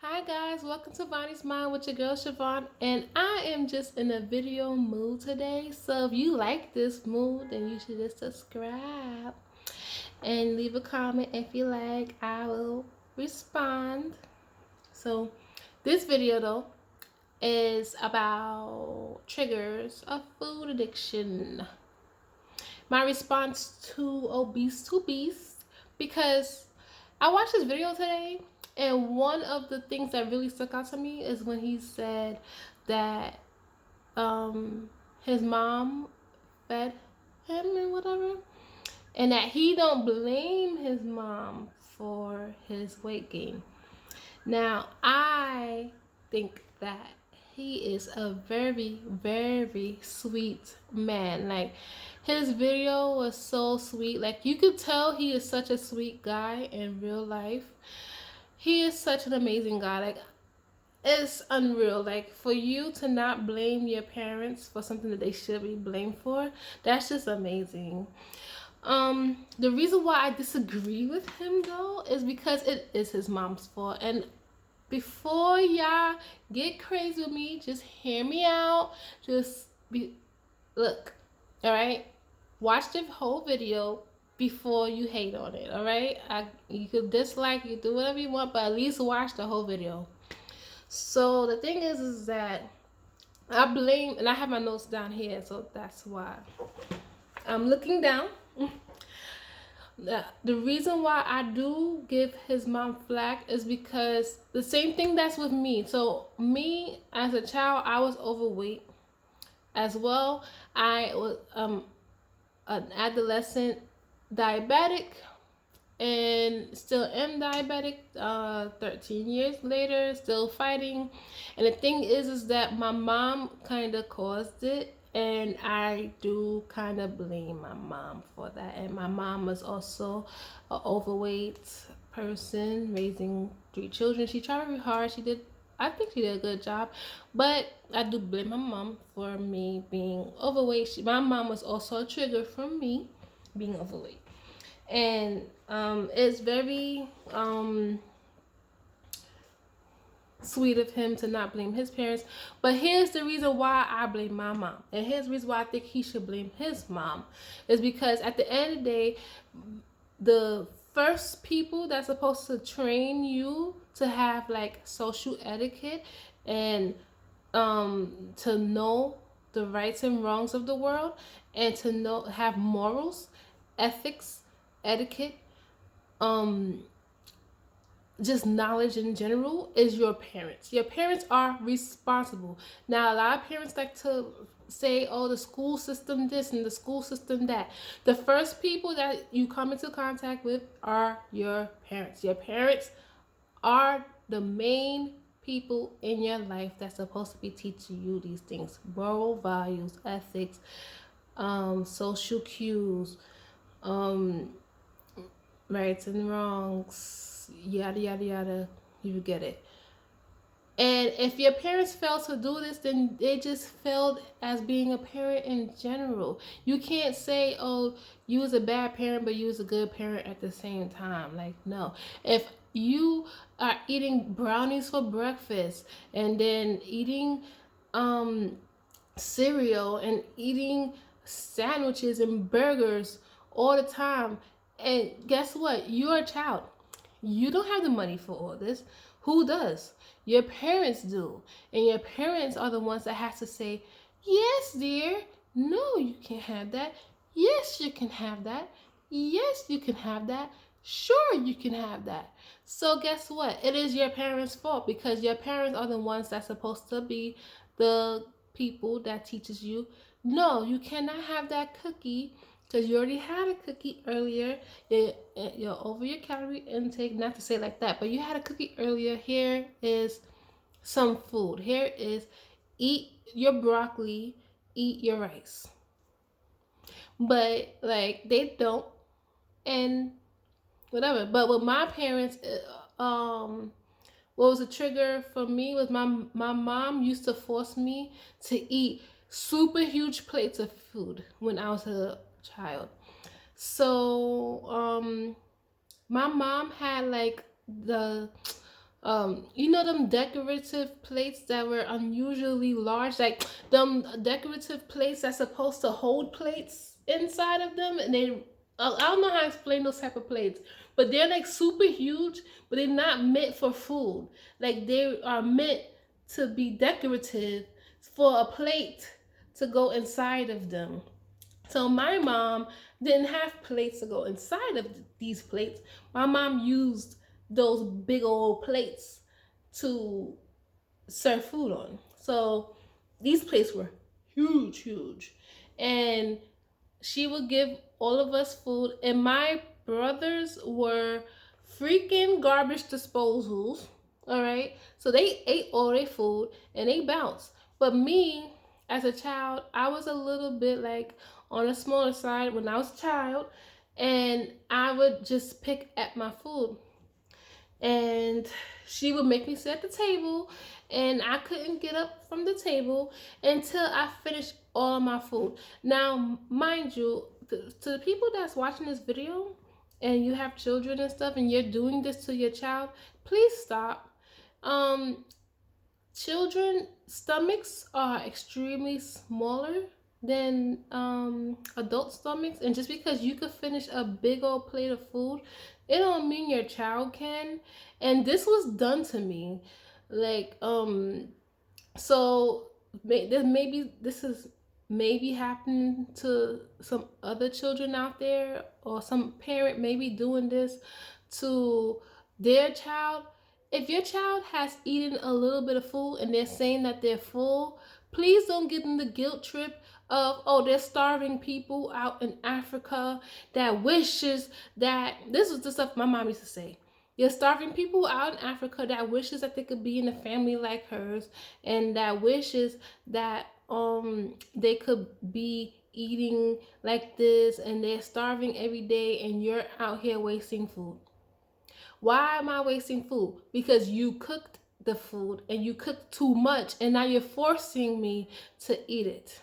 Hi guys, welcome to Vonnie's Mind with your girl Siobhan, and I am just in a video mood today. So if you like this mood, then you should just subscribe and leave a comment if you like. I will respond. So this video though is about triggers of food addiction. My response to Obese to Beast, because I watched this video today, and one of the things that really stuck out to me is when he said that his mom fed him and whatever, and that he don't blame his mom for his weight gain. Now, I think that he is a very, very sweet man. Like, his video was so sweet. Like, you could tell he is such a sweet guy in real life. He is such an amazing guy. Like, it's unreal. Like, for you to not blame your parents for something that they should be blamed for, that's just amazing. The reason why I disagree with him though is because it is his mom's fault. And before y'all get crazy with me, just hear me out. Look, all right? Watch the whole video before you hate on it, all right? You could dislike, you do whatever you want, but at least watch the whole video. So the thing is that I blame, and I have my notes down here, so that's why I'm looking down. The reason why I do give his mom flack is because the same thing that's with me. So me as a child, I was overweight as well. I was an adolescent diabetic and still am diabetic 13 years later, still fighting. And the thing is that my mom kind of caused it, and I do kind of blame my mom for that. And my mom was also an overweight person raising 3 children. She tried very hard. I think she did a good job, but I do blame my mom for me being overweight. My mom was also a trigger for me being overweight. And it's very sweet of him to not blame his parents. But here's the reason why I blame my mom. And here's the reason why I think he should blame his mom. Is because at the end of the day, the first people that's supposed to train you to have like social etiquette and to know the rights and wrongs of the world, and to have morals, ethics, etiquette, just knowledge in general, is your parents. Your parents are responsible. Now, a lot of parents like to say, oh, the school system this and the school system that. The first people that you come into contact with are your parents. Your parents are the main people in your life that's supposed to be teaching you these things: moral values, ethics, social cues, rights and wrongs, yada yada yada. You get it. And if your parents fail to do this, then they just failed as being a parent in general. You can't say, oh, you was a bad parent, but you was a good parent at the same time. Like, no. If you are eating brownies for breakfast and then eating cereal and eating sandwiches and burgers all the time, and guess what? You're a child. You don't have the money for all this. Who does? Your parents do. And your parents are the ones that have to say, yes, dear. No, you can't have that. Yes, you can have that. Yes, you can have that. Sure, you can have that. So guess what? It is your parents' fault, because your parents are the ones that's supposed to be the people that teaches you, no, you cannot have that cookie because you already had a cookie earlier. You're over your calorie intake. Not to say like that, but you had a cookie earlier. Here is some food. Here is, eat your broccoli, eat your rice. But like, they don't, and whatever. But with my parents, what was a trigger for me was my mom used to force me to eat super huge plates of food when I was a child. So my mom had like the You know them decorative plates that were unusually large, like them decorative plates that's supposed to hold plates inside of them, and they I don't know how to explain those type of plates, but they're like super huge, but they're not meant for food. Like they are meant to be decorative for a plate to go inside of them. So my mom didn't have plates to go inside of these plates. My mom used those big old plates to serve food on. So these plates were huge, huge. And she would give all of us food. And my brothers were freaking garbage disposals. All right. So they ate all their food and they bounced. But me, as a child, I was a little bit like on the smaller side when I was a child. And I would just pick at my food, and she would make me sit at the table, and I couldn't get up from the table until I finished all my food. Now mind you, to the people that's watching this video and you have children and stuff and you're doing this to your child, please stop. um Children stomachs are extremely smaller than adult stomachs, and just because you could finish a big old plate of food, it don't mean your child can. And this was done to me, like so maybe this is maybe happening to some other children out there, or some parent maybe doing this to their child. If your child has eaten a little bit of food and they're saying that they're full, please don't give them the guilt trip of, oh, they're starving people out in Africa that wishes that this was the stuff my mom used to say. You're starving people out in Africa that wishes that they could be in a family like hers, and that wishes that they could be eating like this, and they're starving every day and you're out here wasting food. Why am I wasting food? Because you cooked the food and you cooked too much, and now you're forcing me to eat it.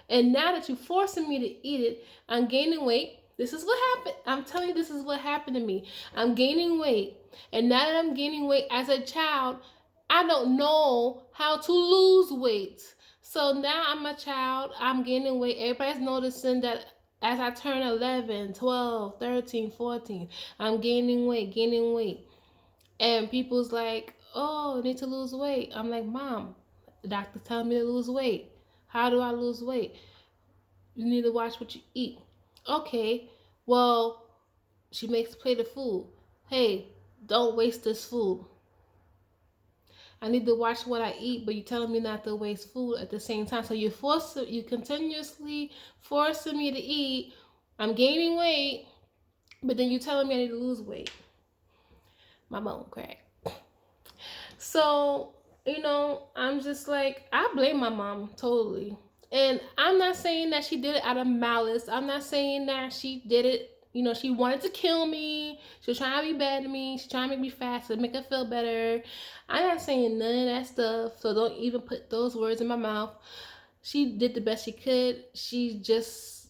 And now that you're forcing me to eat it, I'm gaining weight. This is what happened. I'm telling you, this is what happened to me. I'm gaining weight. And now that I'm gaining weight as a child, I don't know how to lose weight. So now I'm a child, I'm gaining weight. Everybody's noticing that as I turn 11, 12, 13, 14, I'm gaining weight, gaining weight. And people's like, oh, I need to lose weight. I'm like, Mom, the doctor telling me to lose weight. How do I lose weight? You need to watch what you eat. Okay, well, she makes a plate of food. Hey, don't waste this food. I need to watch what I eat, but you're telling me not to waste food at the same time. So you continuously forcing me to eat. I'm gaining weight, but then you're telling me I need to lose weight. My bone crack. So, I'm just like, I blame my mom totally. And I'm not saying that she did it out of malice. I'm not saying that she did it, she wanted to kill me. She was trying to be bad to me. She's trying to make me fat to make her feel better. I'm not saying none of that stuff. So don't even put those words in my mouth. She did the best she could. She just,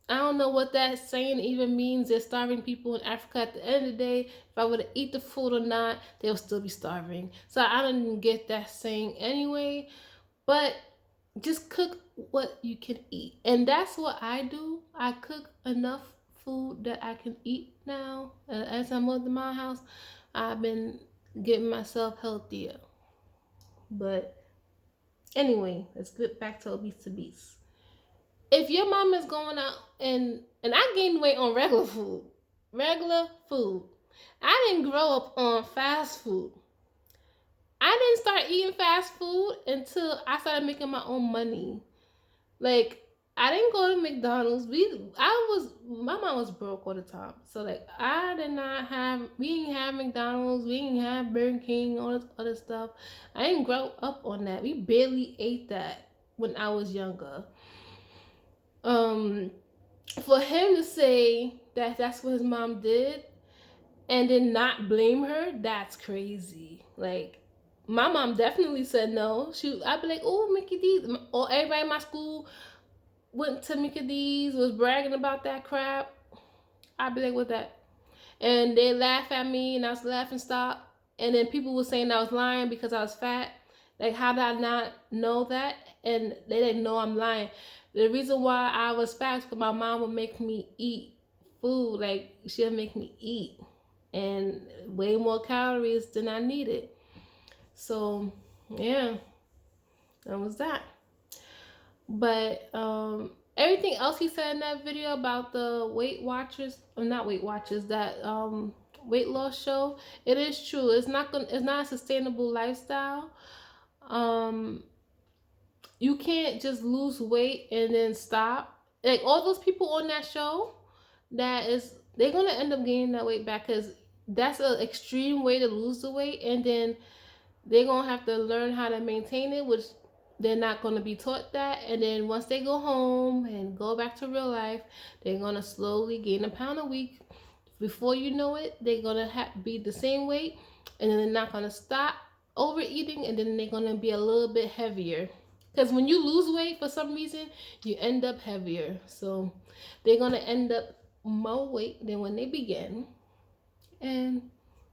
I don't know what that saying even means. They're starving people in Africa. At the end of the day, if I were to eat the food or not, they'll still be starving. So I don't even get that saying anyway. But just cook what you can eat. And that's what I do. I cook enough food that I can eat now. As I moved to my house, I've been getting myself healthier. But anyway, let's get back to Obese to Beast. If your mom is going out and I gained weight on regular food. I didn't grow up on fast food. I didn't start eating fast food until I started making my own money. Like, I didn't go to McDonald's. My mom was broke all the time. So like, we didn't have McDonald's, we didn't have Burger King, all this other stuff. I didn't grow up on that. We barely ate that when I was younger. For him to say that that's what his mom did and then not blame her, that's crazy. Like, my mom definitely said no. I'd be like, oh, Mickey D's. Or everybody in my school went to Mickey D's, was bragging about that crap. I'd be like, what that? And they laugh at me, and I was laughing, stop. and then people were saying I was lying because I was fat. Like, how did I not know that? And they didn't know I'm lying. The reason why I was fat is because my mom would make me eat food. Like, she'd make me eat, and way more calories than I needed. So, yeah, that was that. But everything else he said in that video about the Weight Watchers, or not Weight Watchers, that weight loss show, it is true. It's not a sustainable lifestyle. Um, you can't just lose weight and then stop. Like, all those people on that show, they're gonna end up gaining that weight back, because that's an extreme way to lose the weight, and then they're gonna have to learn how to maintain it, which they're not gonna be taught that. And then once they go home and go back to real life, they're gonna slowly gain a pound a week. Before you know it, they're gonna be the same weight, and then they're not gonna stop overeating, and then they're gonna be a little bit heavier. Because when you lose weight for some reason, you end up heavier. So they're gonna end up more weight than when they began, and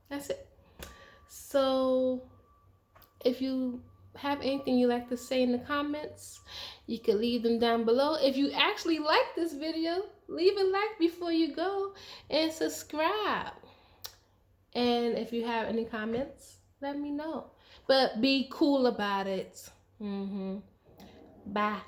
that's it. So if you have anything you like to say in the comments, you can leave them down below. If you actually like this video, leave a like before you go, and subscribe. And if you have any comments, let me know. But be cool about it. Bye.